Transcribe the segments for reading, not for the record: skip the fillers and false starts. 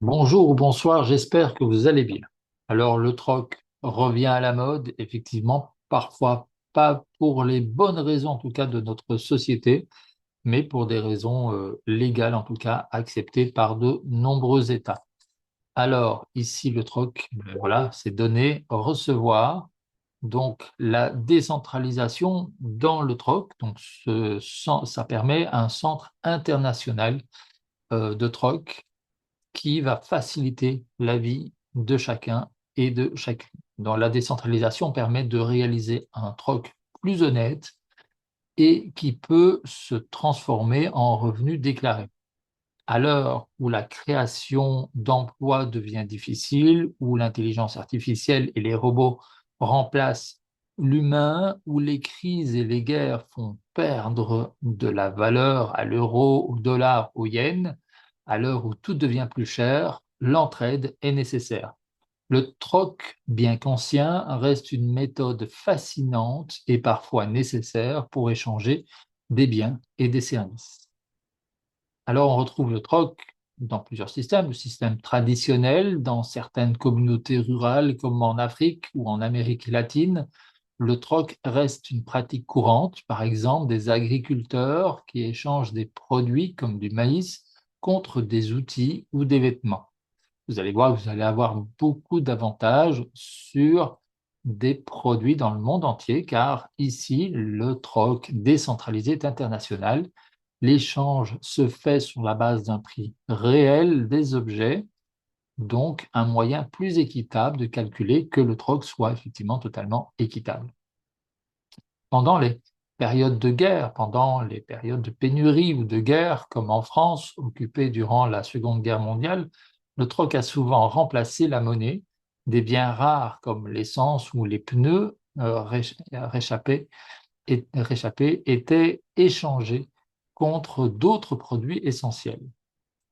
Bonjour ou bonsoir, j'espère que vous allez bien. Alors, le troc revient à la mode, effectivement, parfois pas pour les bonnes raisons, en tout cas, de notre société, mais pour des raisons légales, en tout cas, acceptées par de nombreux États. Alors, ici, le troc, voilà, c'est donner, recevoir. Donc, la décentralisation dans le troc, donc ça permet un centre international de troc qui va faciliter la vie de chacun et de chacune. Donc, la décentralisation permet de réaliser un troc plus honnête et qui peut se transformer en revenu déclaré. À l'heure où la création d'emplois devient difficile, où l'intelligence artificielle et les robots remplacent l'humain, où les crises et les guerres font perdre de la valeur à l'euro, au dollar, au yen, à l'heure où tout devient plus cher, l'entraide est nécessaire. Le troc, bien qu'ancien, reste une méthode fascinante et parfois nécessaire pour échanger des biens et des services. Alors, on retrouve le troc dans plusieurs systèmes. Le système traditionnel, dans certaines communautés rurales, comme en Afrique ou en Amérique latine, le troc reste une pratique courante. Par exemple, des agriculteurs qui échangent des produits comme du maïs contre des outils ou des vêtements. Vous allez voir que vous allez avoir beaucoup d'avantages sur des produits dans le monde entier, car ici, le troc décentralisé est international. L'échange se fait sur la base d'un prix réel des objets, donc un moyen plus équitable de calculer que le troc soit effectivement totalement équitable. Pendant les périodes de guerre, pendant les périodes de pénurie ou de guerre, comme en France, occupée durant la Seconde Guerre mondiale, le troc a souvent remplacé la monnaie. Des biens rares comme l'essence ou les pneus réchappés étaient échangés contre d'autres produits essentiels.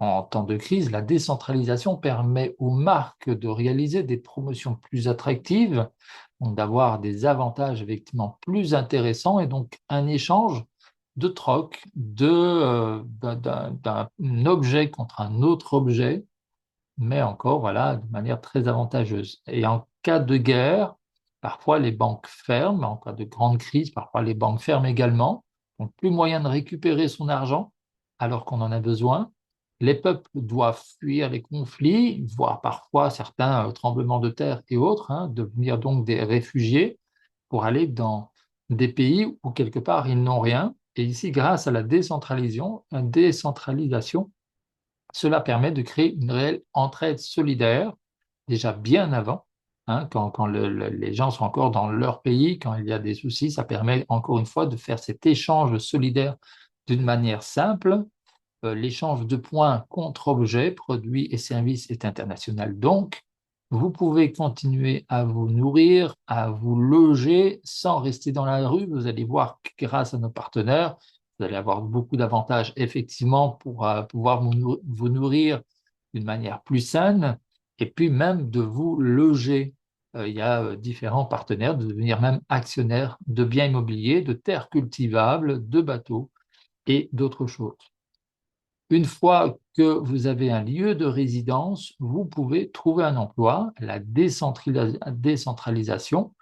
En temps de crise, la décentralisation permet aux marques de réaliser des promotions plus attractives, donc d'avoir des avantages effectivement plus intéressants et donc un échange de troc d'un objet contre un autre objet, mais encore voilà, de manière très avantageuse. Et en cas de guerre, parfois les banques ferment, en cas de grande crise, parfois les banques ferment également, donc plus moyen de récupérer son argent alors qu'on en a besoin. Les peuples doivent fuir les conflits, voire parfois certains tremblements de terre et autres, hein, devenir donc des réfugiés pour aller dans des pays où quelque part ils n'ont rien. Et ici, grâce à la décentralisation, cela permet de créer une réelle entraide solidaire, déjà bien avant, hein, quand les gens sont encore dans leur pays, quand il y a des soucis, ça permet encore une fois de faire cet échange solidaire d'une manière simple. L'échange de points contre objets, produits et services est international. Donc, vous pouvez continuer à vous nourrir, à vous loger sans rester dans la rue. Vous allez voir que grâce à nos partenaires, vous allez avoir beaucoup d'avantages effectivement pour pouvoir vous nourrir d'une manière plus saine et puis même de vous loger. Il y a différents partenaires, de devenir même actionnaire de biens immobiliers, de terres cultivables, de bateaux et d'autres choses. Une fois que vous avez un lieu de résidence, vous pouvez trouver un emploi. La décentralisation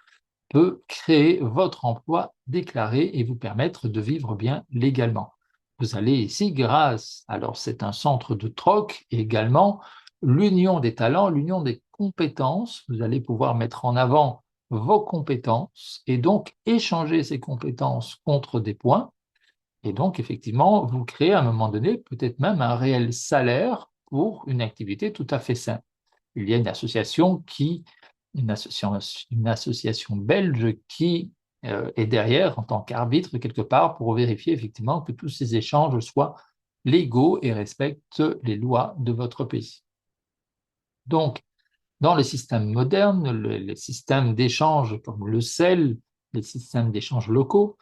peut créer votre emploi déclaré et vous permettre de vivre bien légalement. Vous allez ici, alors c'est un centre de troc et également l'union des talents, l'union des compétences. Vous allez pouvoir mettre en avant vos compétences et donc échanger ces compétences contre des points et donc, effectivement, vous créez à un moment donné peut-être même un réel salaire pour une activité tout à fait saine. Il y a une association belge qui est derrière en tant qu'arbitre quelque part pour vérifier effectivement que tous ces échanges soient légaux et respectent les lois de votre pays. Donc, dans les systèmes modernes, les systèmes d'échange comme le CEL, les systèmes d'échange locaux,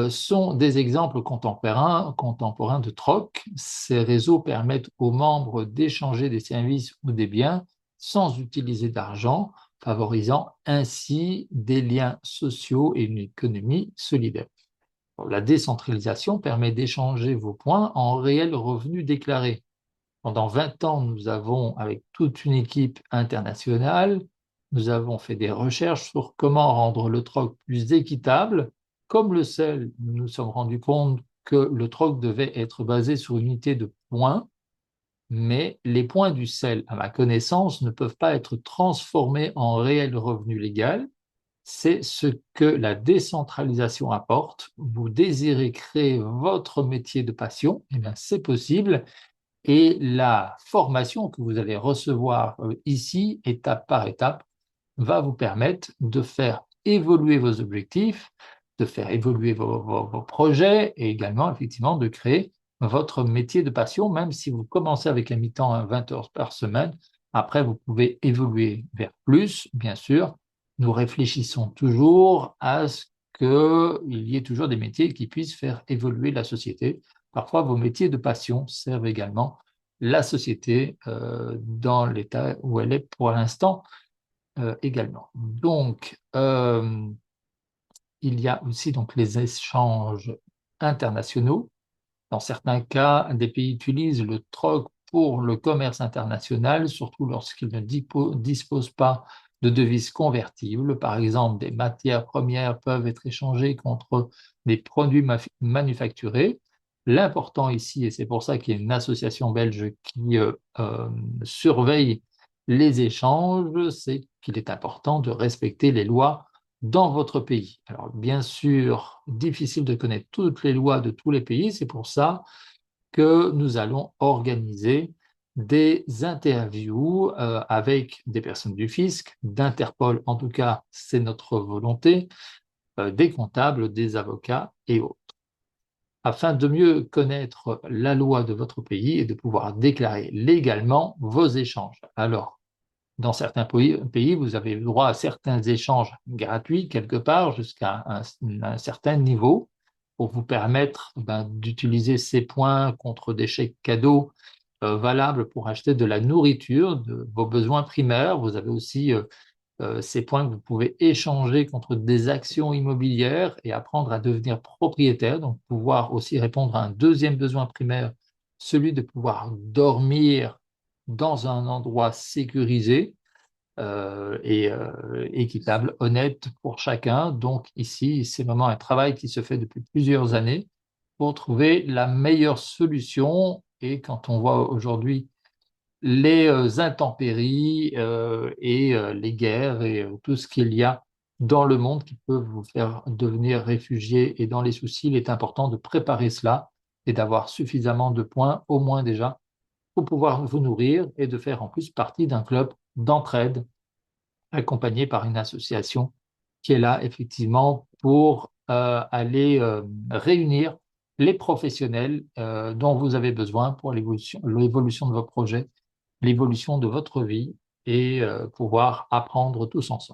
sont des exemples contemporains de troc. Ces réseaux permettent aux membres d'échanger des services ou des biens sans utiliser d'argent, favorisant ainsi des liens sociaux et une économie solidaire. La décentralisation permet d'échanger vos points en réels revenus déclarés. Pendant 20 ans, nous avons, avec toute une équipe internationale, nous avons fait des recherches sur comment rendre le troc plus équitable. Comme le sel, nous nous sommes rendus compte que le troc devait être basé sur une unité de points, mais les points du sel, à ma connaissance, ne peuvent pas être transformés en réel revenu légal. C'est ce que la décentralisation apporte. Vous désirez créer votre métier de passion, eh bien c'est possible. Et la formation que vous allez recevoir ici, étape par étape, va vous permettre de faire évoluer vos objectifs, de faire évoluer vos projets et également, effectivement, de créer votre métier de passion, même si vous commencez avec un mi-temps à 20 heures par semaine. Après, vous pouvez évoluer vers plus, bien sûr. Nous réfléchissons toujours à ce qu'il y ait toujours des métiers qui puissent faire évoluer la société. Parfois, vos métiers de passion servent également la société dans l'état où elle est pour l'instant également. Donc, il y a aussi donc les échanges internationaux. Dans certains cas, des pays utilisent le troc pour le commerce international, surtout lorsqu'ils ne disposent pas de devises convertibles. Par exemple, des matières premières peuvent être échangées contre des produits manufacturés. L'important ici, et c'est pour ça qu'il y a une association belge qui surveille les échanges, c'est qu'il est important de respecter les lois dans votre pays. Alors, bien sûr, difficile de connaître toutes les lois de tous les pays, c'est pour ça que nous allons organiser des interviews avec des personnes du fisc, d'Interpol, en tout cas, c'est notre volonté, des comptables, des avocats et autres, afin de mieux connaître la loi de votre pays et de pouvoir déclarer légalement vos échanges. Alors, dans certains pays, vous avez le droit à certains échanges gratuits quelque part jusqu'à un certain niveau pour vous permettre d'utiliser ces points contre des chèques cadeaux valables pour acheter de la nourriture, de vos besoins primaires. Vous avez aussi ces points que vous pouvez échanger contre des actions immobilières et apprendre à devenir propriétaire, donc pouvoir aussi répondre à un deuxième besoin primaire, celui de pouvoir dormir dans un endroit sécurisé et équitable, honnête pour chacun. Donc ici, c'est vraiment un travail qui se fait depuis plusieurs années pour trouver la meilleure solution. Et quand on voit aujourd'hui les intempéries et les guerres et tout ce qu'il y a dans le monde qui peut vous faire devenir réfugié et dans les soucis, il est important de préparer cela et d'avoir suffisamment de points, au moins déjà, pour pouvoir vous nourrir et de faire en plus partie d'un club d'entraide accompagné par une association qui est là effectivement pour aller réunir les professionnels dont vous avez besoin pour l'évolution de vos projets, l'évolution de votre vie et pouvoir apprendre tous ensemble.